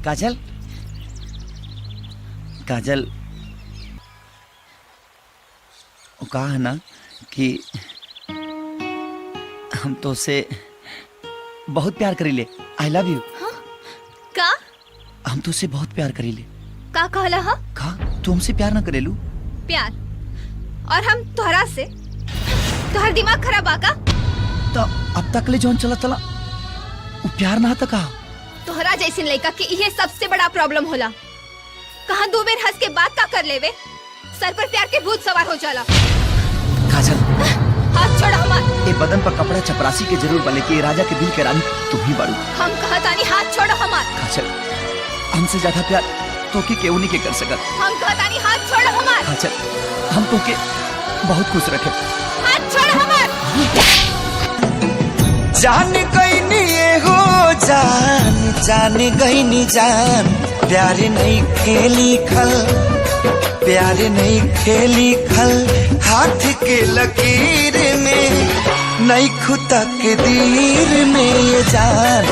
काजल, काजल, वो कहा है ना कि हम तो उससे बहुत प्यार करीले। I love you. हाँ? का? हम तो उससे बहुत प्यार करीले। का कहला हा? कहा तू हमसे प्यार ना करेलू? प्यार? और हम तोहरा से? तोहर दिमाग खराब आका? तो अब तक ले जौन चला चला वो प्यार ना था कहा? तोहरा जैसे लड़का के ये सबसे बड़ा प्रॉब्लम होला। कहाँ दो बेर हंस के बात का कर लेवे, सर पर प्यार के भूत सवार हो जाला। काजल, हाथ छोड़ हमार। ये बदन पर कपड़ा चपरासी के जरूर बने कि राजा के दिल के रानी तुम ही बाड़ू। हम कहतानी हाथ छोड़ हमार। काजल, हमसे ज्यादा प्यार तो के केहू नहीं के कर सकत। हम कहतानी हाथ छोड़ हमार। काजल, हम तो के बहुत खुश रखे। हाथ छोड़ हमार। जान गईनी हो जान, जान गईनी जान, प्यार नहीं खेली खल, प्यार नहीं खेली खल, हाथ के लकीर में नहीं खुदा के दीर में ये जान।